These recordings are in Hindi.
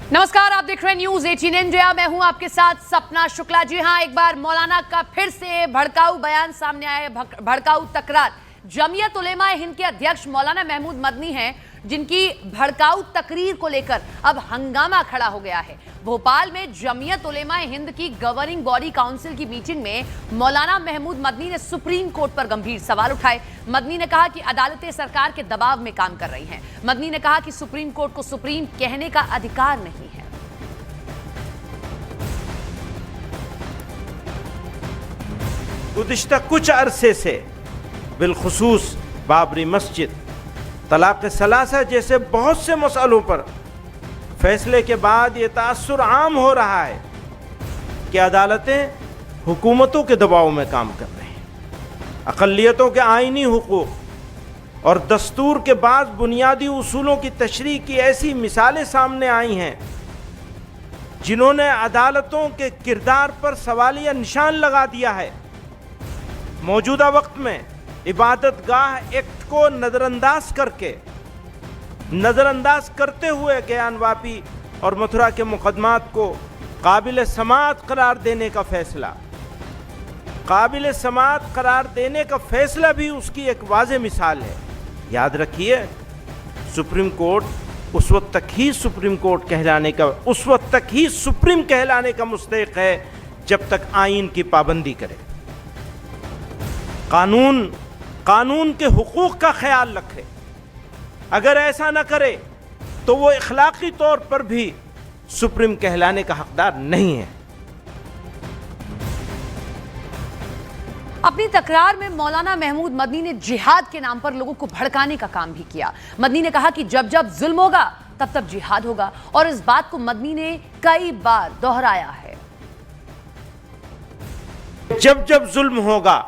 नमस्कार, आप देख रहे हैं न्यूज 18 इंडिया। मैं हूं आपके साथ सपना शुक्ला। जी हां, एक बार मौलाना का फिर से भड़काऊ बयान सामने आया है, भड़काऊ तकरार। जमीयत उलेमा हिंद के अध्यक्ष मौलाना महमूद मदनी हैं, जिनकी भड़काऊ तकरीर को लेकर अब हंगामा खड़ा हो गया है। भोपाल में जमीयत उलेमा हिंद की गवर्निंग बॉडी काउंसिल की मीटिंग में मौलाना महमूद मदनी ने सुप्रीम कोर्ट पर गंभीर सवाल उठाए। मदनी ने कहा कि अदालतें सरकार के दबाव में काम कर रही हैं। मदनी ने कहा कि सुप्रीम कोर्ट को सुप्रीम कहने का अधिकार नहीं है। गुज़िश्ता कुछ अरसे से बिलखुसूस बाबरी मस्जिद, तलाक सलासा जैसे बहुत से मसलों पर फैसले के बाद ये तासुर आम हो रहा है कि अदालतें हुकूमतों के दबाव में काम कर रही हैं। अक़लियतों के आईनी हुकूक और दस्तूर के बाद बुनियादी उसूलों की तशरीह की ऐसी मिसालें सामने आई हैं जिन्होंने अदालतों के किरदार पर सवालिया निशान लगा दिया है। मौजूदा वक्त में इबादत गाह एक्ट को नज़रअंदाज करते हुए ज्ञानवापी और मथुरा के मुकदमात को काबिल समाअत करार देने का फैसला भी उसकी एक वाज़ेह मिसाल है। याद रखिए, सुप्रीम कोर्ट उस वक्त तक ही सुप्रीम कहलाने का मुस्तहिक़ है जब तक आइन की पाबंदी करे, कानून के हुकूक का ख्याल रखे। अगर ऐसा न करे तो वो इखलाकी तौर पर भी सुप्रीम कहलाने का हकदार नहीं है। अपनी तकरार में मौलाना महमूद मदनी ने जिहाद के नाम पर लोगों को भड़काने का काम भी किया। मदनी ने कहा कि जब जब जुल्म होगा तब तब जिहाद होगा, और इस बात को मदनी ने कई बार दोहराया है। जब जब जुल्म होगा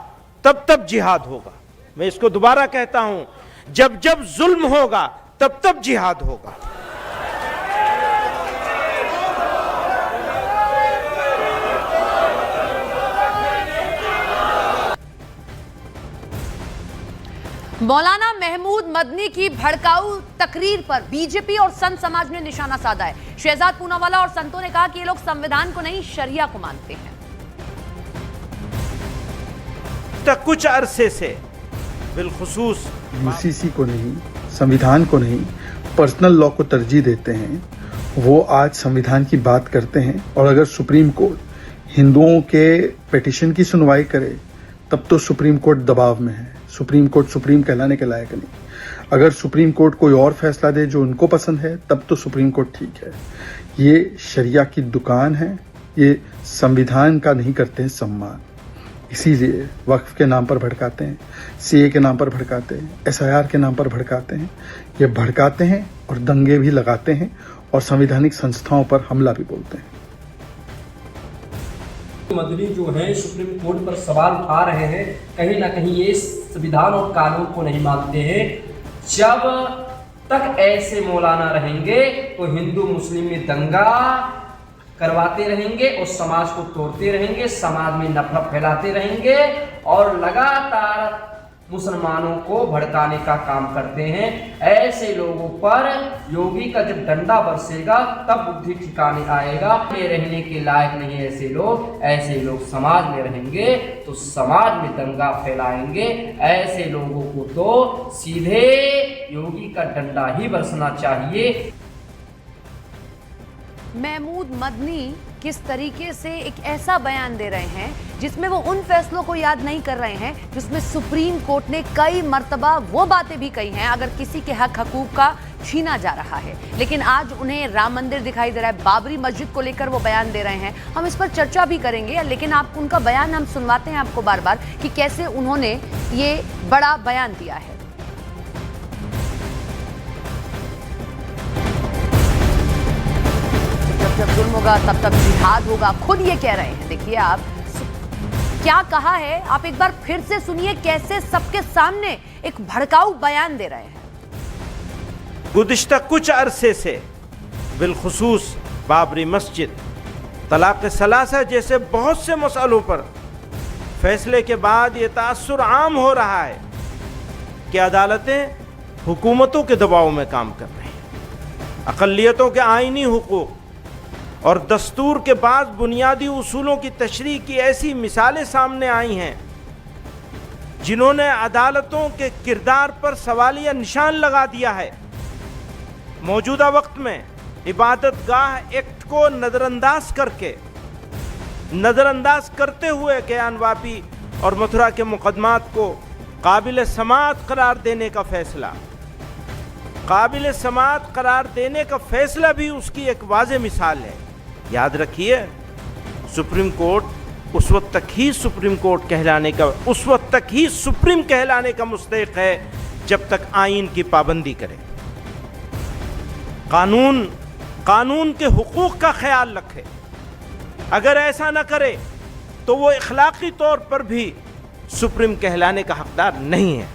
तब तब जिहाद होगा। मैं इसको दोबारा कहता हूं, जब जब जुल्म होगा तब तब जिहाद होगा। मौलाना महमूद मदनी की भड़काऊ तकरीर पर बीजेपी और संत समाज ने निशाना साधा है। शहजाद पूनावाला और संतों ने कहा कि ये लोग संविधान को नहीं, शरिया को मानते हैं। कुछ अरसे से बिलखुसूस यूसीसी को नहीं, संविधान को नहीं, पर्सनल लॉ को तरजीह देते हैं, वो आज संविधान की बात करते हैं। और अगर सुप्रीम कोर्ट हिंदुओं के पिटीशन की सुनवाई करे तब तो सुप्रीम कोर्ट दबाव में है। सुप्रीम कोर्ट सुप्रीम कहलाने के लायक नहीं। अगर सुप्रीम कोर्ट कोई और फैसला दे जो उनको पसंद है तब तो सुप्रीम कोर्ट ठीक है। ये शरिया की दुकान है, ये संविधान का नहीं करते हैं सम्मान। इसीलिए वक्फ के नाम पर भड़काते हैं, सीए के नाम पर भड़काते हैं, एसआईआर के नाम पर भड़काते हैं। ये भड़काते हैं और दंगे भी लगाते हैं और संवैधानिक संस्थाओं पर हमला भी बोलते हैं। मदनी जो है सुप्रीम कोर्ट पर सवाल उठा रहे हैं, कहीं ना कहीं ये संविधान और कानून को नहीं मानते हैं। जब तक ऐसे मौलाना रहेंगे तो हिंदू मुस्लिम में दंगा करवाते रहेंगे और समाज को तोड़ते रहेंगे, समाज में नफरत फैलाते रहेंगे और लगातार मुसलमानों को भड़काने का काम करते हैं। ऐसे लोगों पर योगी का जब डंडा बरसेगा तब बुद्धि ठिकाने आएगा। ये रहने के लायक नहीं ऐसे लोग समाज में रहेंगे तो समाज में दंगा फैलाएंगे। ऐसे लोगों को तो सीधे योगी का डंडा ही बरसना चाहिए। महमूद मदनी किस तरीके से एक ऐसा बयान दे रहे हैं जिसमें वो उन फैसलों को याद नहीं कर रहे हैं जिसमें सुप्रीम कोर्ट ने कई मर्तबा वो बातें भी कही हैं अगर किसी के हक हकूक का छीना जा रहा है। लेकिन आज उन्हें राम मंदिर दिखाई दे रहा है, बाबरी मस्जिद को लेकर वो बयान दे रहे हैं। हम इस पर चर्चा भी करेंगे, लेकिन आप उनका बयान हम सुनवाते हैं आपको बार बार कि कैसे उन्होंने ये बड़ा बयान दिया है। जब जुल्म होगा तब तब जिहाद होगा, खुद ये कह रहे हैं। देखिए आप क्या कहा है, आप एक बार फिर से सुनिए कैसे सबके सामने एक भड़काऊ बयान दे रहे हैं। गुज़िश्ता कुछ अरसे से बिलखुसूस बाबरी मस्जिद, तलाक सलासा जैसे बहुत से मसलों पर फैसले के बाद ये तासुर आम हो रहा है कि अदालतें हुकूमतों के दबाव में काम कर रही हैं। अक़लियतों के आईनी हुकूक और दस्तूर के बाद बुनियादी उसूलों की तशरीह की ऐसी मिसालें सामने आई हैं जिन्होंने अदालतों के किरदार पर सवालिया निशान लगा दिया है। मौजूदा वक्त में इबादत गाह एक्ट को नज़रअंदाज करते हुए कियान वापी और मथुरा के मुकदमात को काबिल समाअत करार देने का फैसला भी उसकी एक वाज़े मिसाल है। याद रखिए, सुप्रीम कोर्ट उस वक्त तक ही सुप्रीम कहलाने का मुस्तहिक है जब तक आईन की पाबंदी करे, कानून के हुकूक का ख्याल रखे। अगर ऐसा न करे तो वो इखलाकी तौर पर भी सुप्रीम कहलाने का हकदार नहीं है।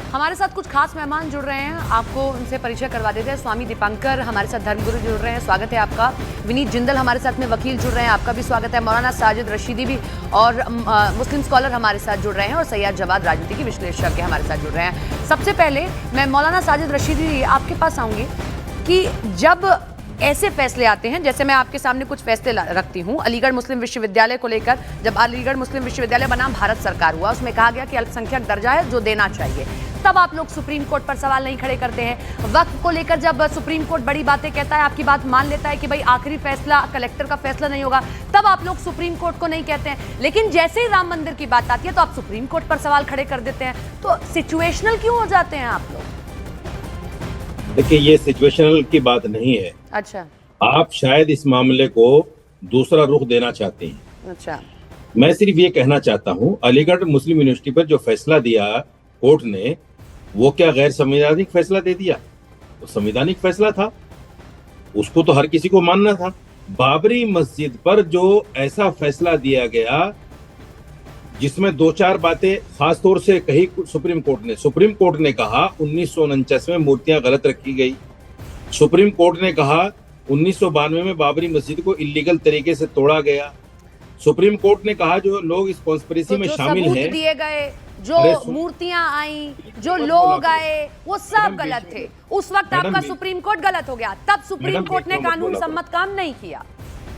हमारे साथ कुछ खास मेहमान जुड़ रहे हैं, आपको उनसे परिचय करवा देते हैं। स्वामी दीपांकर हमारे साथ धर्मगुरु जुड़ रहे हैं, स्वागत है आपका। विनीत जिंदल हमारे साथ में वकील जुड़ रहे हैं, आपका भी स्वागत है। मौलाना साजिद रशीदी भी और मुस्लिम स्कॉलर हमारे साथ जुड़ रहे हैं, और सैयद जवाद राजनीति के विश्लेषज्ञ हमारे साथ जुड़ रहे हैं। सबसे पहले मैं मौलाना साजिद रशीदी आपके पास आऊँगी कि जब ऐसे फैसले आते हैं, जैसे मैं आपके सामने कुछ फैसले रखती हूँ, अलीगढ़ मुस्लिम विश्वविद्यालय को लेकर, जब अलीगढ़ मुस्लिम विश्वविद्यालय बनाम भारत सरकार हुआ, उसमें कहा गया कि अल्पसंख्यक दर्जा है जो देना चाहिए, तब आप लोग सुप्रीम कोर्ट पर सवाल नहीं खड़े करते हैं। वक्फ को लेकर जब सुप्रीम कोर्ट बड़ी बातें कहता है, आपकी बात मान लेता है कि भाई आखिरी फैसला कलेक्टर का फैसला नहीं होगा, तब आप लोग सुप्रीम कोर्ट को नहीं कहते हैं। लेकिन जैसे ही राम मंदिर की बात आती है तो आप सुप्रीम कोर्ट पर सवाल खड़े कर देते हैं। तो सिचुएशनल क्यों हो जाते हैं आप लोग? देखिए, ये सिचुएशनल की बात नहीं है। अच्छा, आप शायद इस मामले को दूसरा रुख देना चाहते हैं। अच्छा, मैं सिर्फ ये कहना चाहता हूँ, अलीगढ़ मुस्लिम यूनिवर्सिटी पर जो फैसला दिया कोर्ट ने, वो क्या गैर संवैधानिक फैसला दे दिया? वो संवैधानिक फैसला था, उसको तो हर किसी को मानना था। बाबरी मस्जिद पर जो ऐसा फैसला दिया गया जिसमें दो चार बातें खास तौर से कही सुप्रीम कोर्ट ने कहा 1949 में मूर्तियां गलत रखी गई। सुप्रीम कोर्ट ने कहा 1992 में बाबरी मस्जिद को इलीगल तरीके से तोड़ा गया। सुप्रीम कोर्ट ने कहा जो लोग इस कॉन्स्पिरेसी में शामिल हैं, दिए गए, जो मूर्तियां आई, जो लोग आए, वो सब गलत थे। उस वक्त आपका सुप्रीम कोर्ट गलत हो गया, तब सुप्रीम कोर्ट ने कानून सम्मत काम नहीं किया।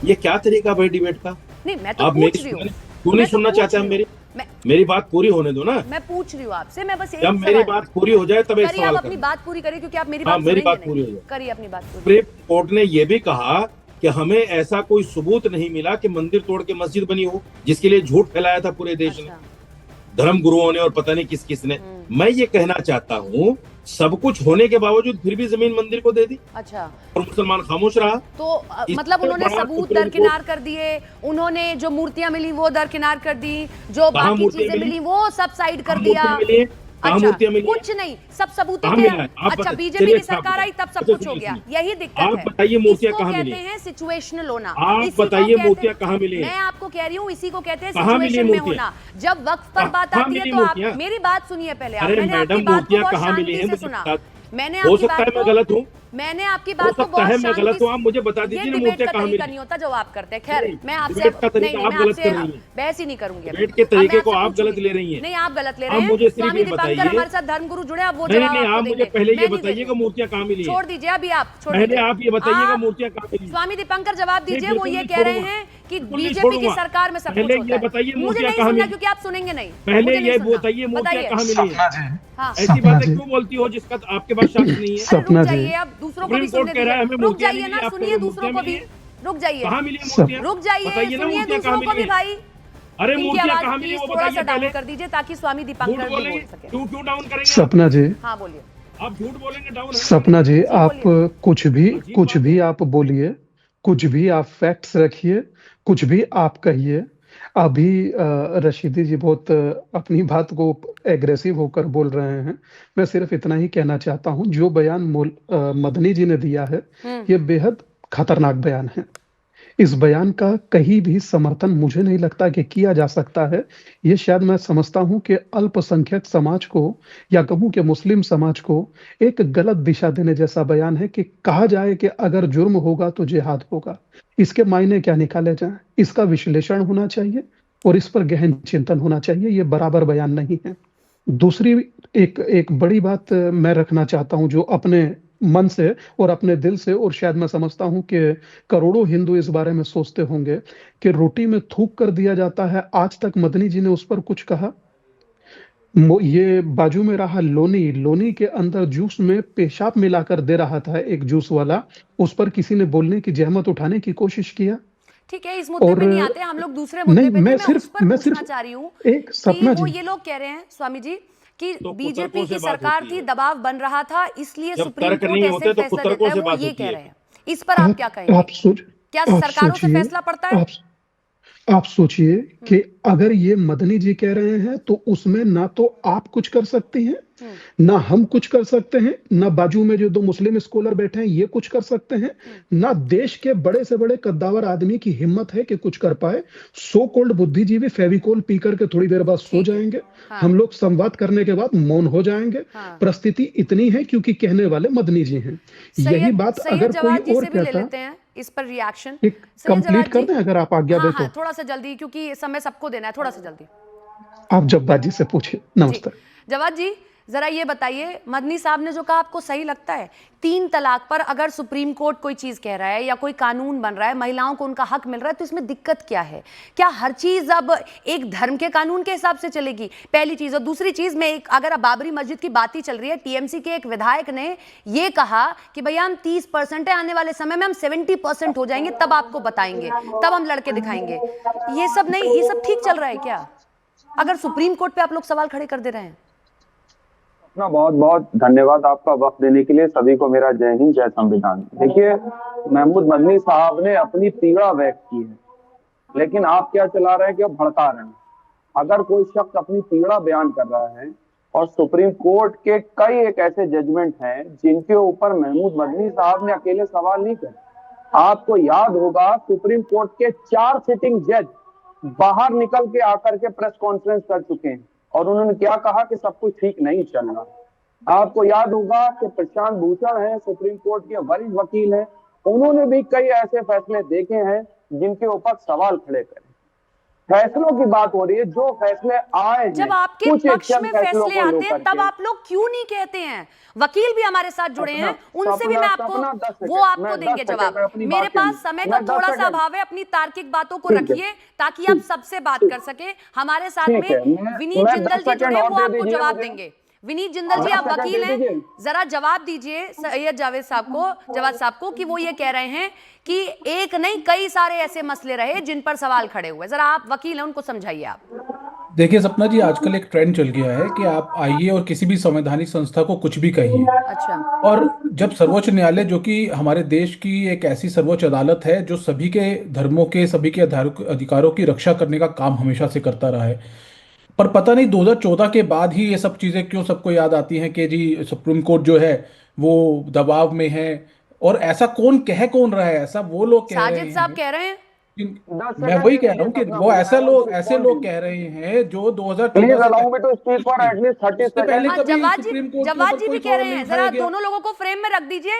ये क्या तरीका भाई डिबेट का? नहीं, मैं तो पूछ रही हूँ, क्यों नहीं सुनना चाहते हैं? मेरी बात पूरी होने दो ना। मैं पूछ रही हूँ आपसे, मैं बस जब मेरी बात पूरी हो जाए तब एक सवाल अपनी बात पूरी करिए, क्योंकि आप मेरी बात पूरी हो जाए। करिए अपनी बात पूरी। सुप्रीम कोर्ट ने यह भी कहा कि हमें ऐसा कोई सबूत नहीं मिला कि मंदिर तोड़ के मस्जिद बनी हो, जिसके लिए झूठ फैलाया था पूरे देश ने, धर्म गुरुओं ने और पता नहीं किस किस ने। मैं ये कहना चाहता हूँ, सब कुछ होने के बावजूद फिर भी जमीन मंदिर को दे दी। अच्छा, और मुसलमान खामोश रहा। तो मतलब उन्होंने सबूत दरकिनार कर दिए, उन्होंने जो मूर्तियां मिली वो दरकिनार कर दी, जो बाकी चीजें मिली वो सब साइड कर दिया। अच्छा, कुछ नहीं, सब सबूतों के। अच्छा, बीजेपी की सरकार आई तब सब कुछ हो गया, यही दिक्कत है। आप बताइए मूर्तियां कहाँ मिली? कहते हैं सिचुएशनल होना। आप बताइए मूर्तियां कहाँ मिली? मैं आपको कह रही हूँ, इसी को कहते हैं सिचुएशन में होना। जब वक्त पर बात आती है तो आप मेरी बात सुनिए पहले। मैंने आपकी बात को बहुत शांति से सुना। मैंने हो सकता है मैं गलत हूँ, मैंने आपकी बात को बहुत मैं गलत हूँ, आप मुझे बता दीजिए मूर्तियां कहाँ मिली। नहीं होता जो आप करते हैं। खैर, मैं आपसे बहस ही नहीं करूंगी। डिबेट के तरीके को आप गलत ले रही हैं। नहीं, आप गलत ले रहे हैं। मुझे सिर्फ ये बताइए, हमारे साथ धर्मगुरु जुड़े, आप वो नहीं, आप मुझे पहले ये बताइएगा मूर्तियां कहाँ मिली। छोड़ दीजिए अभी, आप पहले आप ये बताइएगा मूर्तियां कहाँ मिली। स्वामी दीपांकर जवाब दीजिए। वो ये कह रहे हैं कि बीजेपी की सरकार में सब कुछ होता है। बताइए मुझे नहीं सुनना, क्योंकि आप सुनेंगे नहीं। पहले ये बताइए मूर्तियां कहाँ मिली। हाँ, ऐसी बातें क्यों बोलती हो जिसका आपके पास शक नहीं है? सपना जी, अब दूसरों को भी सुनने दीजिए। रुक जाइए ना, सुनिए दूसरों को भी। रुक जाइए, कहाँ मिली मूर्तियां? रुक जाइए, सुनिए दूसरों को भी भाई। अरे मूर्तियां कहाँ मिली वो थोड़ा सा बताइए डाउन पहले। कर दीजिए ताकि स्वामी दीपांकर भी बोल सके। क्यों डाउन करेंगे? सपना जी, हाँ बोलिए। आप झूठ बोलेंगे डाउन? सपना जी, आप कुछ भी आप बोलिए, कुछ भी आप फैक्ट्स रखिए, कुछ भी आप कहिए। अभी रशीदी जी बहुत अपनी बात को एग्रेसिव होकर बोल रहे हैं। मैं सिर्फ इतना ही कहना चाहता हूं, जो बयान मदनी जी ने दिया है, ये बेहद खतरनाक बयान है। इस बयान का कहीं भी समर्थन मुझे नहीं लगता कि किया जा सकता है। ये शायद मैं समझता हूं कि अल्पसंख्यक समाज को, या कहूं कि मुस्लिम समाज को एक गलत दिशा देने जैसा बयान है कि कहा जाए कि अगर जुर्म होगा तो जिहाद होगा। इसके मायने क्या निकाले जाएं, इसका विश्लेषण होना चाहिए और इस पर गहन चिंतन होना चाहिए। ये बराबर बयान नहीं है। दूसरी एक बड़ी बात मैं रखना चाहता हूं, जो अपने मन से और अपने दिल से, और शायद मैं समझता हूं कि करोड़ों हिंदू इस बारे में सोचते होंगे कि रोटी में थूक कर दिया जाता है। आज तक मदनी जी ने उस पर कुछ कहा? ये बाजू में रहा लोनी, लोनी के अंदर जूस में पेशाब मिलाकर दे रहा था एक जूस वाला, उस पर किसी ने बोलने की जहमत उठाने की कोशिश किया? ठीक है, इस मुद्दे और पे नहीं आते, हम लोग दूसरे मुद्दे नहीं, पे थे। मैं उस पर मैं पूछना सिर्फ चाह रही हूँ एक कि सपना वो जी, ये लोग कह रहे हैं स्वामी जी कि तो बीजेपी कुतर्कों से की बात सरकार होती थी, है। दबाव बन रहा था, इसलिए जब सुप्रीम तर्क कोर्ट नहीं ऐसे होते तो फैसला देता कुतर्कों है, से वो बात ये होती कह है। रहे हैं। इस पर आप क्या कहेंगे? आप सोच क्या आप सरकारों से सोचिए फैसला पड़ता है? आप सोचिए कि अगर ये मदनी जी कह रहे हैं तो उसमें ना तो आप कुछ कर सकती हैं, ना हम कुछ कर सकते हैं, ना बाजू में जो दो मुस्लिम स्कॉलर बैठे हैं ये कुछ कर सकते हैं, ना देश के बड़े से बड़े कद्दावर आदमी की हिम्मत है कि कुछ कर पाए। सो कॉल्ड बुद्धिजीवी फेविकोल पी करके थोड़ी देर बाद सो ठीक है। जाएंगे। हाँ। हम लोग संवाद करने के बाद मौन हो जाएंगे। हाँ। परिस्थिति इतनी है क्योंकि कहने वाले मदनी जी हैं। यही बात सैयद अगर कोई जवाद जी और से भी ले कहता, लेते हैं इस पर रिएक्शन। एक सैयद कंप्लीट जवाद कर जी, दें अगर आप आज्ञा हाँ दें तो। हाँ, थोड़ा सा जल्दी, क्योंकि समय सबको देना है, थोड़ा सा जल्दी। आप जब्बार जी से पूछिए। जी नमस्ते। जवाद जी, जरा ये बताइए, मदनी साहब ने जो कहा आपको सही लगता है? 3 तलाक पर अगर सुप्रीम कोर्ट कोई चीज कह रहा है या कोई कानून बन रहा है, महिलाओं को उनका हक मिल रहा है, तो इसमें दिक्कत क्या है? क्या हर चीज अब एक धर्म के कानून के हिसाब से चलेगी? पहली चीज। और दूसरी चीज में एक, अगर अब बाबरी मस्जिद की बात ही चल रही है, टीएमसी के एक विधायक ने ये कहा कि भैया हम 30% है, आने वाले समय में हम 70% हो जाएंगे, तब आपको बताएंगे, तब हम लड़के दिखाएंगे। ये सब नहीं, ये सब ठीक चल रहा है क्या, अगर सुप्रीम कोर्ट पे आप लोग सवाल खड़े कर दे रहे हैं? अपना बहुत बहुत धन्यवाद आपका वक्त देने के लिए। सभी को मेरा जय हिंद, जय संविधान। देखिए, महमूद मदनी साहब ने अपनी पीड़ा व्यक्त की है, लेकिन आप क्या चला रहे हैं कि आप भड़का रहे हैं। अगर कोई शख्स अपनी पीड़ा बयान कर रहा है और सुप्रीम कोर्ट के कई एक ऐसे जजमेंट हैं जिनके ऊपर महमूद मदनी साहब ने अकेले सवाल नहीं करे। आपको याद होगा सुप्रीम कोर्ट के 4 सिटिंग जज बाहर निकल के आकर के प्रेस कॉन्फ्रेंस कर चुके हैं और उन्होंने क्या कहा कि सब कुछ ठीक नहीं चल रहा। आपको याद होगा कि प्रशांत भूषण है, सुप्रीम कोर्ट के वरिष्ठ वकील हैं, उन्होंने भी कई ऐसे फैसले देखे हैं जिनके ऊपर सवाल खड़े करे। फैसलों की बात हो रही है, जो फैसले आए हैं, जब आपके पक्ष में फैसले आते हैं तब आप लोग क्यों नहीं कहते हैं? वकील भी हमारे साथ जुड़े हैं, उनसे भी मैं आपको, वो आपको देंगे जवाब। मेरे पास समय का थोड़ा सा अभाव है, अपनी तार्किक बातों को रखिए ताकि आप सबसे बात कर सके। हमारे साथ में विनीत जिंदल जी जुड़े, वो आपको जवाब देंगे। विनीत जिंदल जी, आप वकील हैं, जरा जवाब दीजिए सैयद जावेद साहब को, जवाद साहब को, कि वो ये कह रहे हैं कि एक नहीं कई सारे ऐसे मसले रहे जिन पर सवाल खड़े हुए। जरा आप वकील हैं, उनको समझाइए आप। देखिए सपना जी, आजकल एक ट्रेंड चल गया है कि आप आइए और किसी भी संवैधानिक संस्था को कुछ भी कहिए। अच्छा। और जब सर्वोच्च न्यायालय, जो कि हमारे देश की एक ऐसी सर्वोच्च अदालत है जो सभी के धर्मों के, सभी के अधिकारों की रक्षा करने का काम हमेशा से करता रहा है, पर पता नहीं 2014 के बाद ही ये सब चीजें क्यों सबको याद आती हैं कि जी सुप्रीम कोर्ट जो है वो दबाव में है। और ऐसा कौन रहा है? ऐसा वो लोग कह रहे साजिद साहब हैं। कह रहे हैं, मैं वही कह रहा हूँ कि वो ऐसे लोग कह रहे हैं जो 2014 से पहले कभी सुप्रीम कोर्ट के जवाद ऊपर जी कोई भी कह रहे सवाल हैं। नहीं जरा उठाया गया। दोनों लोगों को फ्रेम में रख दीजिए।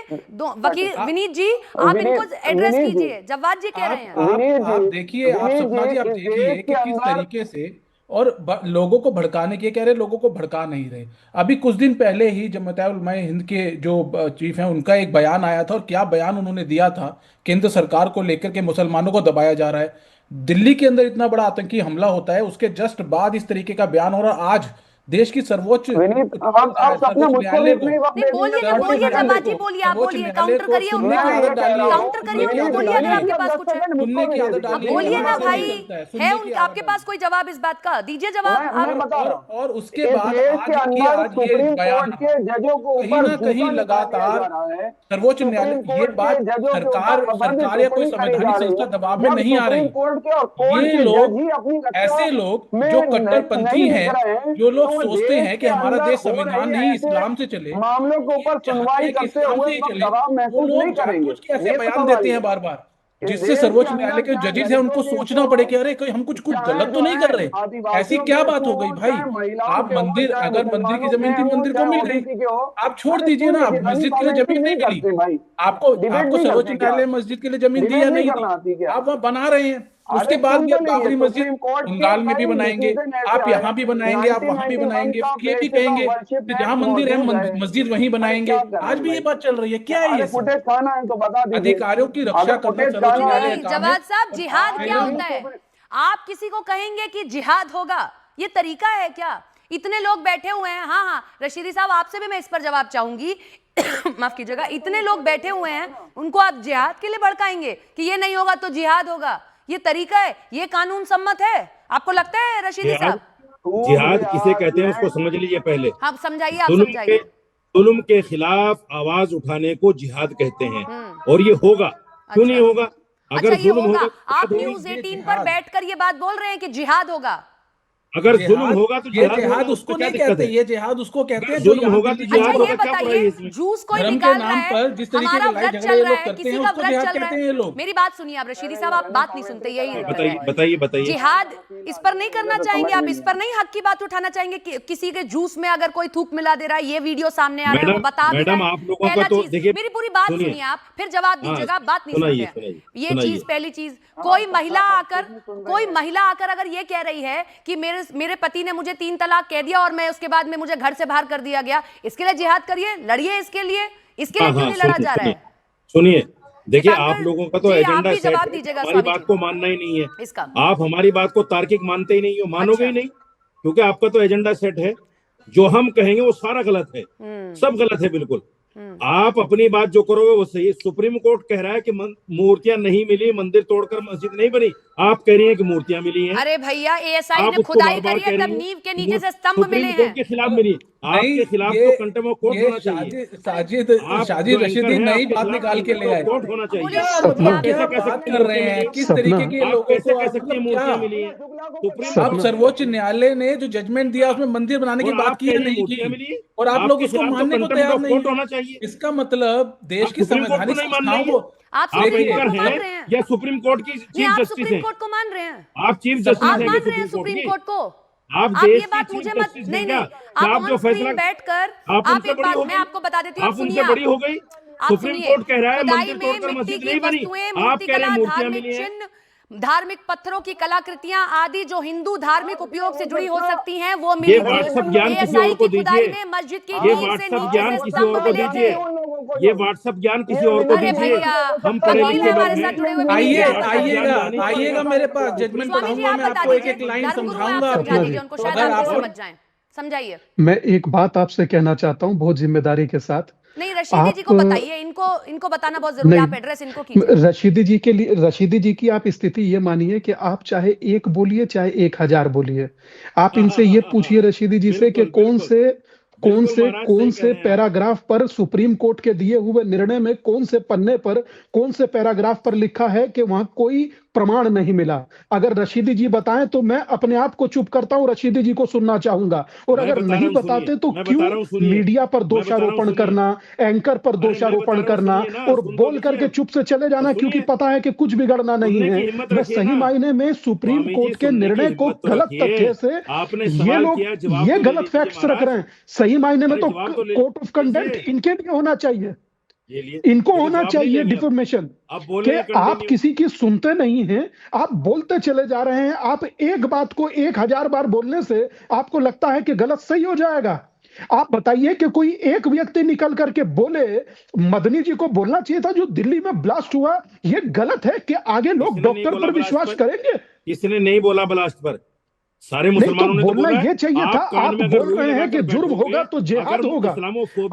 वकील विनीत जी, आप इनको एड्रेस कीजिए। जवाद जी कह रहे हैं, आप देखिए, आप सपना जी, आप देखिए कि किस तरीके से और लोगों को भड़काने के कह रहे, लोगों को भड़का नहीं रहे। अभी कुछ दिन पहले ही जमात उलमा हिंद के जो चीफ हैं, उनका एक बयान आया था, और क्या बयान उन्होंने दिया था केंद्र सरकार को लेकर के मुसलमानों को दबाया जा रहा है। दिल्ली के अंदर इतना बड़ा आतंकी हमला होता है, उसके जस्ट बाद इस तरीके का बयान हो रहा। आज देश की सर्वोच्च न्यायालय को, बोलिए ना, बोलिए जवाद जी, बोलिए, आप बोलिए, काउंटर करिए उनको, काउंटर करिए उनको, बोलिए अगर आपके पास कुछ है, सुनने की आदत डाली है। बोलिए ना भाई, सुनने है की आपके पास कोई जवाब इस बात का? दीजिए जवाब। और उसके बाद आज ये बयान कहीं ना कहीं लगातार सर्वोच्च न्यायालय, ये बात सरकार या कोई संवैधानिक संस्था दबाव में नहीं आ रही। ये लोग, ऐसे लोग जो कट्टरपंथी हैं, जो लोग सोचते हैं कि हमारा देश संविधान नहीं इस्लाम से चले, मामलों के ऊपर सुनवाई करते हुए दबाव महसूस नहीं करेंगे। ऐसे बयान देते हैं बार बार, जिससे सर्वोच्च न्यायालय के जजेस हैं उनको सोचना पड़े कि अरे कोई हम कुछ गलत तो नहीं कर रहे। ऐसी क्या बात हो गई भाई? आप मंदिर, अगर मंदिर की जमीन थी, मंदिर को मिल गई, आप छोड़ दीजिए ना। मस्जिद के लिए जमीन नहीं मिली आपको, सर्वोच्च न्यायालय मस्जिद के लिए जमीन दी या नहीं दी, आप वहां बना रहे हैं। उसके बाद भी आप बाबरी मस्जिद बंगाल में भी बनाएंगे, आप यहाँ भी बनाएंगे, आप वहां भी बनाएंगे, ये भी कहेंगे कि जहाँ मंदिर है मस्जिद वहीं बनाएंगे। आज भी ये बात चल रही है। क्या है ये सब? फुटेज खाना है तो बता दीजिए। अधिकारियों की रक्षा करना सर्वोच्च न्यायालय का काम है। जवाद साहब, जिहाद क्या होता है? आप किसी को कहेंगे कि जिहाद होगा, ये तरीका है क्या? इतने लोग बैठे हुए हैं। हाँ हाँ रशीदी साहब, आपसे भी मैं इस पर जवाब चाहूंगी। माफ कीजिएगा, इतने लोग बैठे हुए हैं, उनको आप जिहाद के लिए भड़काएंगे कि ये नहीं होगा तो जिहाद होगा? ये तरीका है? ये कानून सम्मत है? आपको लगता है रशीदी साहब? जिहाद किसे कहते हैं उसको समझ लीजिए पहले। हाँ समझाइए, आप समझाइए। जुल्म के खिलाफ आवाज उठाने को जिहाद कहते हैं, और ये होगा। क्यों नहीं होगा? अगर अच्छा, ये जुल्म होगा। होगा, आप न्यूज़ 18 पर बैठकर ये बात बोल रहे हैं कि जिहाद होगा। अगर जुल्म होगा तो ये जिहाद उसको नहीं कहते, ये जिहाद उसको कहते हैं जो जुल्म होगा तो जिहाद अच्छा होगा। ये क्या बुराई है बताइए, इसमें? जूस कोई धर्म के निकाल नाम रहा है, पर जिस तरीके हमारा के लड़ाई व्रत झगड़े चल ये रहा लोग है, करते किसी हैं, का उसको व्रत जिहाद चल रहा कहते हैं ये है। लोग। मेरी बात सुनिए आप रशीदी साहब, आप बात नहीं सुनते, यही बताइए बताइए। जिहाद इस पर नहीं करना चाहेंगे आप? इस पर नहीं हक की बात उठाना चाहेंगे कि किसी के जूस में अगर कोई थूक मिला दे रहा है, ये वीडियो सामने आ रहा है, वो बता भी रहा मैडम है। आप लोगों पहला का तो चीज, देखिए, मेरी पूरी बात सुनिए आप, फिर जवाब दीजिएगा। आप बात नहीं सुनते। ये चीज, पहली चीज, कोई महिला आकर अगर ये कह रही है कि मेरे पति ने मुझे 3 तलाक कह दिया और मैं उसके बाद में मुझे घर से बाहर कर दिया गया, इसके लिए जिहाद करिए, लड़िए इसके लिए क्यों नहीं लड़ा जा रहा है? सुनिए, देखिए आप लोगों का तो एजेंडा सेट है, दीजिएगा हमारी बात को मानना ही नहीं है। इसका आप हमारी बात को तार्किक मानते ही नहीं हो, मानोगे ही नहीं, क्योंकि आपका तो एजेंडा सेट है। जो हम कहेंगे वो सारा गलत है, सब गलत है बिल्कुल। आप अपनी बात जो करोगे वो सही है। सुप्रीम कोर्ट कह रहा है कि मूर्तियां नहीं मिली, मंदिर तोड़कर मस्जिद नहीं बनी। आप कह रही हैं कि मूर्तियां मिली हैं। अरे भैया, एएसआई ने खुदाई करी है, तब नींव के नीचे से स्तंभ मिले हैं। कोर्ट के खिलाफ मिली, आपके खिलाफ तो कंटेम्प्ट ऑफ कोर्ट होना चाहिए। साजिद रशीदी नई बात निकाल के ले आए। कोर्ट होना चाहिए। क्या बात कर रहे हैं? किस तरीके के लोगों कैसे को कह सकते हैं मूर्तियां मिली हैं? अब सर्वोच्च न्यायालय ने जो जजमेंट दिया उसमें मंदिर बनाने की बात की नहीं की, और आप लोग उसको मानने को तैयार नहीं होना है। चाहिए। इसका मतलब देश की संवैधानिक संस्थाओं को आप सुप्रीम कोर्ट को मान रहे हैं या सुप्रीम कोर्ट की चीफ आप जस्टिस सुप्रीम हैं? कोर्ट को मान रहे हैं? आप चीफ जस्टिस आप हैं मान रहे हैं सुप्रीम कोर्ट को? आप ये बात मुझे मत, नहीं नहीं, आप जो फैसला बैठकर आप एक बात मैं आपको बता देती हूँ, उनसे बड़ी हो गई। सुप्रीम कोर्ट कह रहा है मंदिर तोड़कर मिट्टी मस्जिद की नहीं बनी, वस्तुएं, आप कह रहे हैं मूर्तियां धार्मिक मिली हैं। चिन्ह, धार्मिक पत्थरों की कलाकृतियां आदि जो हिंदू धार्मिक उपयोग से जुड़ी हो सकती हैं, वो मिली। ये व्हाट्सएप ज्ञान किसी और को दीजिए। मस्जिद की ये व्हाट्सएप ज्ञान किसी और को दीजिए। ये व्हाट्सएप ज्ञान किसी और को दीजिए। हम पढ़े लिखे लोग हैं। आइएगा मेरे पास, जजमेंट पढ़ाऊंगा मैं आपको, एक एक लाइन समझाऊंगा। उनको शायद आप समझ जाएं। समझाइए। मैं एक बात आपसे कहना चाहता हूं बहुत जिम्मेदारी के साथ। नहीं, रशीदी जी को बताइए, इनको बताना बहुत जरूरी है। आप एड्रेस इनको कीजिए। रशीदी जी के लिए, रशीदी जी की आप स्थिति ये मानिए कि आप चाहे 1 बोलिए चाहे 1000 बोलिए, आप इनसे ये पूछिए रशीदी जी से कि कौन से पैराग्राफ पर सुप्रीम कोर्ट के दिए हुए निर्णय में कौन से पन्ने पर कौन से पैराग्राफ पर लिखा है कि वहां कोई प्रमाण नहीं मिला। अगर रशीदी जी बताएं तो मैं अपने आप को चुप करता हूं, रशीदी जी को सुनना चाहूंगा। और अगर नहीं बताते तो क्यों मीडिया पर दोषारोपण करना, एंकर पर दोषारोपण करना और बोल करके चुप से चले जाना, क्योंकि पता है कि कुछ बिगड़ना नहीं है। मैं सही मायने में सुप्रीम कोर्ट के निर्णय को गलत तथ्य से ये लोग ये गलत फैक्ट्स रख रहे हैं। सही मायने में तो कोर्ट ऑफ कंडक्ट इनके लिए होना चाहिए, इनको होना चाहिए डिफॉर्मेशन कि आप किसी की सुनते नहीं हैं, आप बोलते चले जा रहे हैं। आप एक बात को 1000 बार बोलने से आपको लगता है कि गलत सही हो जाएगा। आप बताइए कि कोई एक व्यक्ति निकल करके बोले, मदनी जी को बोलना चाहिए था जो दिल्ली में ब्लास्ट हुआ ये गलत है, कि आगे लोग डॉक्टर पर विश्वास करेंगे? किसने नहीं बोला ब्लास्ट पर? सारे मुसलमानों ने बोलना ये चाहिए था। आप बोल रहे हैं कि जुर्म होगा तो जिहाद होगा।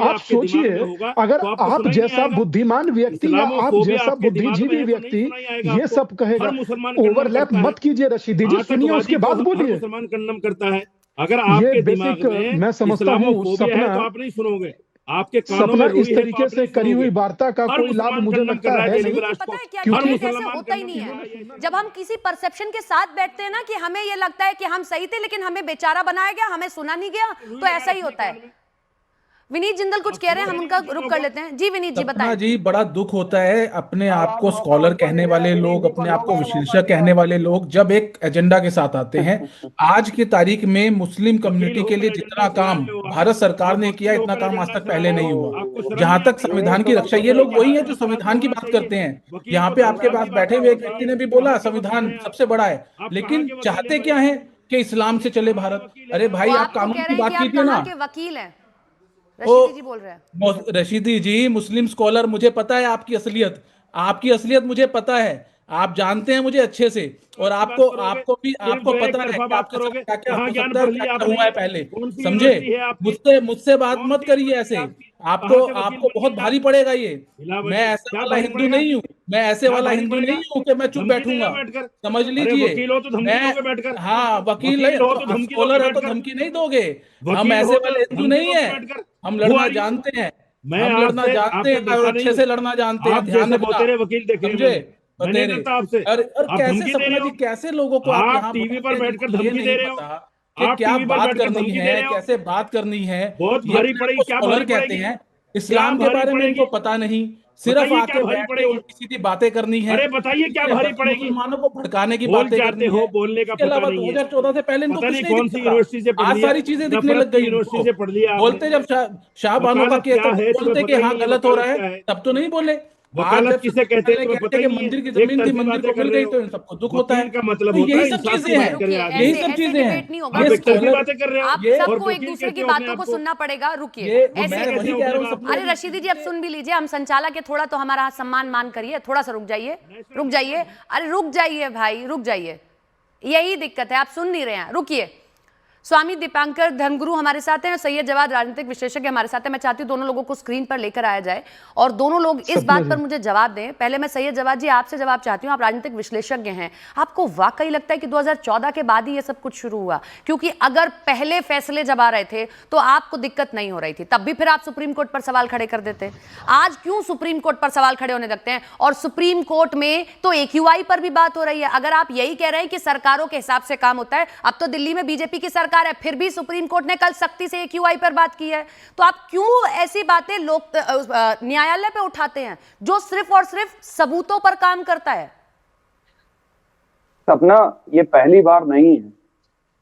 आप सोचिए, अगर आप जैसा बुद्धिमान व्यक्ति या आप जैसा बुद्धिजीवी व्यक्ति ये सब कहेगा, ओवरलैप मत कीजिए रशीदी जी, सुनिए उसके बाद बोलिए। मुसलमान कंडम करता है। अगर आपके दिमाग में मैं समझता हूँ सपना तो आप नहीं सुनोगे, आपके सपना इस तरीके से करी हुई वार्ता का कोई लाभ मुझे लगता है नहीं। पता है क्या, क्योंकि ऐसा होता ही नहीं है। जब हम किसी परसेप्शन के साथ बैठते हैं ना कि हमें ये लगता है कि हम सही थे लेकिन हमें बेचारा बनाया गया, हमें सुना नहीं गया, तो ऐसा ही होता है। विनीत जिंदल कुछ कह रहे हैं, हम उनका रुख कर लेते हैं। जी विनीत जी सपना बताएं। जी, बड़ा दुख होता है अपने आप को स्कॉलर कहने वाले लोग, अपने आप को विश्लेषक कहने वाले लोग जब एक एजेंडा के साथ आते हैं। आज की तारीख में मुस्लिम कम्युनिटी के लिए जितना काम भारत सरकार ने किया, इतना काम आज तक पहले नहीं हुआ। जहां तक संविधान की रक्षा, ये लोग वही है जो संविधान की बात करते हैं। यहाँ पे आपके पास बैठे हुए एक व्यक्ति ने भी बोला संविधान सबसे बड़ा है, लेकिन चाहते क्या है कि इस्लाम से चले भारत। अरे भाई, वो आप आपको कानून कह की रहे हैं बात कि आप कीजिए ना। कहाँ के वकील हैं, रशीदी जी बोल रहे हैं। रशीदी जी, मुस्लिम स्कॉलर, मुझे पता है आपकी असलियत मुझे पता है। आप जानते हैं मुझे अच्छे से, और आपको आपको पता है कि आपके साथ क्या क्या हो सकता है, क्या क्या हुआ है पहले, समझे। मुझसे बात मत करिए ऐसे, आपको बहुत भारी पड़ेगा ये। मैं ऐसा वाला हिंदू नहीं हूँ, मैं ऐसे वाला हिंदू नहीं हूँ कि मैं चुप बैठूंगा, समझ लीजिए। मैं, हाँ, वकील है, स्कॉलर है तो धमकी नहीं दोगे। हम ऐसे वाले हिंदू नहीं है, हम लड़ना जानते हैं, हम लड़ना जानते हैं और अच्छे से लड़ना जानते हैं। ध्यान रखना, समझे, बतेरे। और कैसे सपना जी, कैसे लोगों को आप यहाँ टीवी पर बुलाते हैं बैठकर जिनको ये धमकी नहीं दे रहे हो। पता कि आप क्या टीवी पर बात बैठकर करनी धमकी दे है, रहे हो। कैसे बात करनी है। बहुत ये भारी अपने पड़ेगी, आपको क्या स्कॉलर भारी कहते पड़ेगी? हैं, इस्लाम के भारी बारे में पड़ेगी? इनको पता नहीं, सिर्फ बताइए आके क्या भारी बैठ के पड़ेगी? उल्टी सीधी बातें करनी है। अरे बताइए क्या भारी पड़ेगी? मुसलमानों को भड़काने की बोल बातें जाते करनी हो, है। बोलने का इसके पता अलावा नहीं है। 2014 से पहले इनको पता कुछ नहीं नहीं कौन दिखता सी था। यूनिवर्सिटी से पढ़ आज लिया, सारी चीजें दिखने नफरत लग की गई यूनिवर्सिटी इनको। से पढ़ लिया आपने। बोलते जब शाहबानो का वकालत केस क्या था, है, बोलते तुम्हें कि पता ही हाँ नहीं है गलत हो रहा वकालत क्या है, है। तब तो नहीं बोले। आज वकालत जब किसे कहते हैं, तुम्हें कहते पता हैं ही कि नहीं है। मंदिर की एक जमीन थी, तरफी मंदिर बातें को कर मिल रहे गई, हो। तो इन सबको दुख होता है। वकील का मतलब तो होता यही है सब इंसाफ चीजें की बात हैं, करे आदमी। यही ऐसे सब ऐसे चीजें हैं। डिबेट नहीं होगा। आप ये एक तरफी स्कॉलर, बातें कर रहे हो। आप ये सबको और एक वकील दूसरे कहते की हो अपने बातों को आप को। सुनना पड़ेगा, रुकिए। ये ऐसे मैं वही कैसे? कह रहा हूँ सबको। अरे रशीदी जी, अब सुन भी लीजिए, हम संचालक है, थोड़ा तो हमारा सम्मान मान करिए, थोड़ा सा रुक जाइए, रुक जाइए। अरे रुक जाइए भाई, रुक जाइए, यही दिक्कत है, आप सुन नहीं रहे हैं, रुकिए। स्वामी दीपांकर धर्मगुरु हमारे साथ हैं, सैयद जवाद राजनीतिक विशेषज्ञ हमारे साथ हैं। मैं चाहती हूँ दोनों लोगों को स्क्रीन पर लेकर आया जाए और दोनों लोग इस बात पर मुझे जवाब दें। पहले मैं सैयद जवाद जी आपसे जवाब चाहती हूँ, आप राजनीतिक विश्लेषज्ञ हैं, आपको वाकई लगता है कि 2014 के बाद ही ये सब कुछ शुरू हुआ? क्योंकि अगर पहले फैसले जब आ रहे थे तो आपको दिक्कत नहीं हो रही थी, तब भी फिर आप सुप्रीम कोर्ट पर सवाल खड़े कर देते। आज क्यों सुप्रीम कोर्ट पर सवाल खड़े होने लगते हैं? और सुप्रीम कोर्ट में तो AQI पर भी बात हो रही है। अगर आप यही कह रहे हैं कि सरकारों के हिसाब से काम होता है, अब तो दिल्ली में बीजेपी की सरकार है, फिर भी सुप्रीम कोर्ट ने कल सख्ती से AQI पर बात की है, तो आप क्यों ऐसी बातें लोक न्यायालय पे उठाते हैं जो सिर्फ और सिर्फ सबूतों पर काम करता है? सपना, ये पहली बार नहीं है।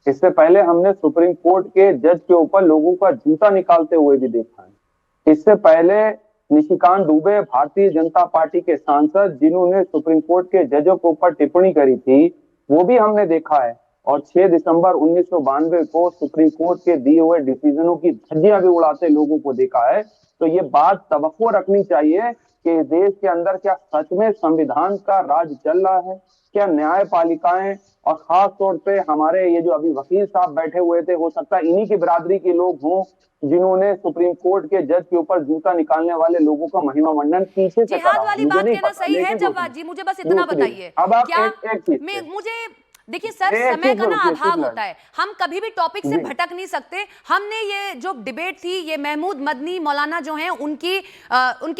इससे पहले हमने सुप्रीम कोर्ट के जज के ऊपर लोगों का जूता निकालते हुए भी देखा है। इससे पहले निशिकांत दुबे, भारतीय जनता पार्टी के सांसद, जिन्होंने सुप्रीम कोर्ट के जजों के ऊपर टिप्पणी करी थी, वो भी हमने देखा है। और 6 दिसंबर 1992 को सुप्रीम कोर्ट के दिए हुए डिसीजनों की धज्जियां भी उड़ाते लोगों को देखा है। तो ये बात तवक्को रखनी चाहिए कि देश के अंदर क्या सच में संविधान का राज चल रहा है, क्या न्यायपालिकाएं, और खास तौर पे हमारे ये जो अभी वकील साहब बैठे हुए थे, हो सकता है इन्हीं की बिरादरी के लोग हों जिन्होंने सुप्रीम कोर्ट के जज के ऊपर जूता निकालने वाले लोगों का महिमा मंडन पीछे से जिहाद करा। वाली मुझे बात नहीं कहना पता, सही है लेकिन जवाद जी, मुझे बस इतना बताइए। अब आप क्या एक चीज मुझे देखिए सर, एक समय चीज का ना रुकिए, अभाव सुन होता है, हम कभी भी टॉपिक से भटक नहीं सकते। हमने ये जो डिबेट थी, ये महमूद मदनी मौलाना जो हैं उनके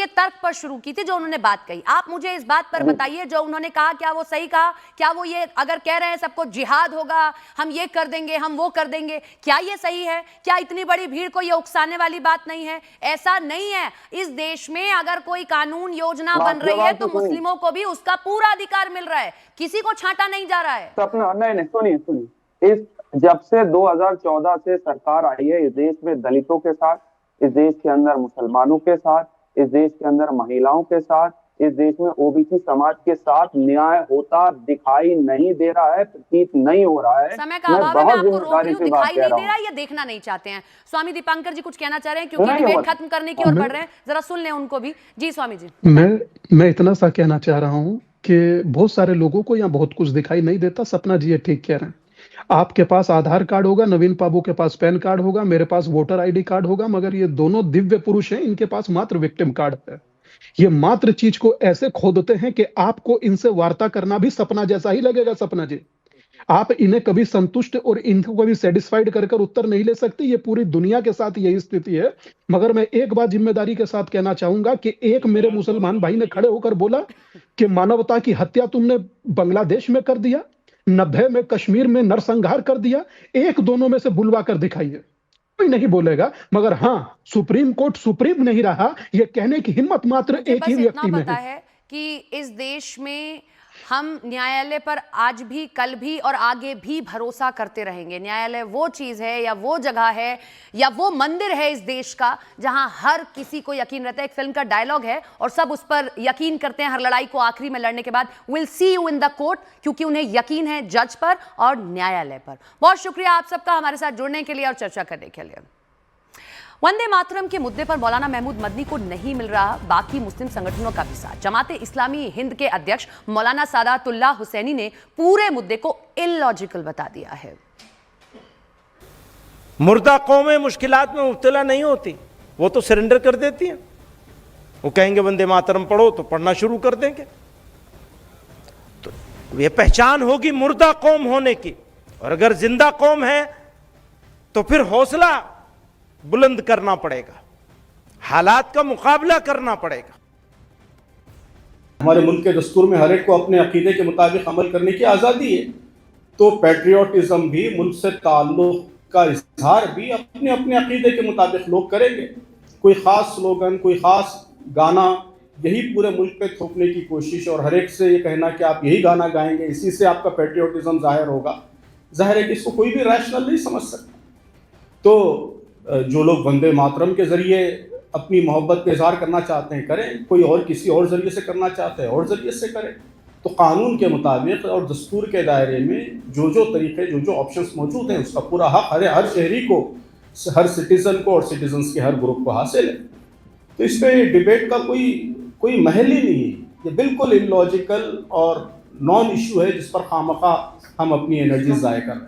तर्क पर शुरू की थी, जो उन्होंने बात कही। आप मुझे इस बात पर बताइए, जो उन्होंने कहा क्या वो सही कहा? क्या वो ये अगर कह रहे हैं सबको जिहाद होगा, हम ये कर देंगे, हम वो कर देंगे, क्या ये सही है? क्या इतनी बड़ी भीड़ को ये उकसाने वाली बात नहीं है? ऐसा नहीं है। इस देश में अगर कोई कानून योजना बन रही है तो मुस्लिमों को भी उसका पूरा अधिकार मिल रहा है, किसी को छांटा नहीं जा रहा है। सपना, नहीं, सुनिए, इस जब से 2014 से सरकार आई है, इस देश में दलितों के साथ, इस देश के अंदर मुसलमानों के साथ, इस देश के अंदर महिलाओं के साथ, इस देश में OBC समाज के साथ न्याय होता दिखाई नहीं दे रहा है, प्रतीत नहीं हो रहा है। समय का अभाव है, मैं आपको रोक रही हूं, दिखाई नहीं दे रहा है, ये देखना नहीं चाहते हैं। स्वामी दीपांकर जी कुछ कहना चाह रहे हैं, क्योंकि डिबेट खत्म करने की ओर बढ़ रहे हैं, जरा सुन लें उनको भी। जी स्वामी जी। मैं इतना सा कहना चाह रहा हूं कि बहुत सारे लोगों को यहाँ बहुत कुछ दिखाई नहीं देता। सपना जी ये ठीक कह रहे हैं। आपके पास आधार कार्ड होगा, नवीन बाबू के पास पैन कार्ड होगा, मेरे पास वोटर ID कार्ड होगा, मगर ये दोनों दिव्य पुरुष हैं, इनके पास मात्र विक्टिम कार्ड है। ये मात्र चीज को ऐसे खोदते हैं कि आपको इनसे वार्ता करना भी सपना जैसा ही लगेगा। सपना जी, आप इन्हें कभी संतुष्ट और इनको कभी सेटिस्फाइड कर उत्तर नहीं ले सकते। ये पूरी दुनिया के साथ यही स्थिति है। मगर मैं एक बात जिम्मेदारी के साथ कहना चाहूंगा कि एक मेरे मुसलमान भाई ने खड़े होकर बोला कि मानवता की हत्या तुमने बांग्लादेश में कर दिया, 90 में कश्मीर में नरसंहार कर दिया, एक दोनों में से बुलवा कर दिखाइए। कोई नहीं बोलेगा, मगर हाँ, सुप्रीम कोर्ट सुप्रीम नहीं रहा, ये कहने की हिम्मत मात्र मुझे एक ही बस व्यक्ति इतना में पता है। है कि इस देश में हम न्यायालय पर आज भी, कल भी और आगे भी भरोसा करते रहेंगे। न्यायालय वो चीज है या वो जगह है या वो मंदिर है इस देश का जहां हर किसी को यकीन रहता है। एक फिल्म का डायलॉग है और सब उस पर यकीन करते हैं हर लड़ाई को आखिरी में लड़ने के बाद, will see you in the court, क्योंकि उन्हें यकीन है जज पर और न्यायालय पर। बहुत शुक्रिया आप सबका हमारे साथ जुड़ने के लिए और चर्चा करने के लिए। वंदे मातरम के मुद्दे पर मौलाना महमूद मदनी को नहीं मिल रहा बाकी मुस्लिम संगठनों का भी साथ। जमाते इस्लामी हिंद के अध्यक्ष मौलाना सादातुल्लाह हुसैनी ने पूरे मुद्दे को इलॉजिकल बता दिया है। मुर्दा कौमें मुश्किलात में मुब्तला नहीं होती, वो तो सरेंडर कर देती हैं। वो कहेंगे वंदे मातरम पढ़ो तो पढ़ना शुरू कर देंगे। तो ये पहचान होगी मुर्दा कौम होने की। और अगर जिंदा कौम है तो फिर हौसला बुलंद करना पड़ेगा, हालात का मुकाबला करना पड़ेगा। हमारे मुल्क के दस्तूर में हर एक को अपने अकीदे के मुताबिक अमल करने की आज़ादी है, तो पैट्रियोटिज्म भी, मुल्क से ताल्लुक़ का इजहार भी अपने अपने अकीदे के मुताबिक लोग करेंगे। कोई ख़ास स्लोगन, कोई ख़ास गाना, यही पूरे मुल्क पे थोपने की कोशिश और हर एक से ये कहना कि आप यही गाना गाएंगे, इसी से आपका पैट्रियोटिज्म जाहिर होगा, जाहिर है कि इसको कोई भी रैशनल नहीं समझ सकता। तो जो लोग वंदे मातरम के ज़रिए अपनी मोहब्बत का इजहार करना चाहते हैं करें, कोई और किसी और ज़रिए से करना चाहते हैं और ज़रिए से करें। तो कानून के मुताबिक और दस्तूर के दायरे में जो जो तरीके, जो जो ऑप्शंस मौजूद हैं, उसका पूरा हक हर शहरी को, हर सिटीज़न को और सिटीजन्स के हर ग्रुप को हासिल है। तो इस पर डिबेट का कोई महल ही नहीं है। ये बिल्कुल इलॉजिकल और नॉन इशू है जिस पर खामखा हम अपनी एनर्जी ज़ाया कर रहे हैं।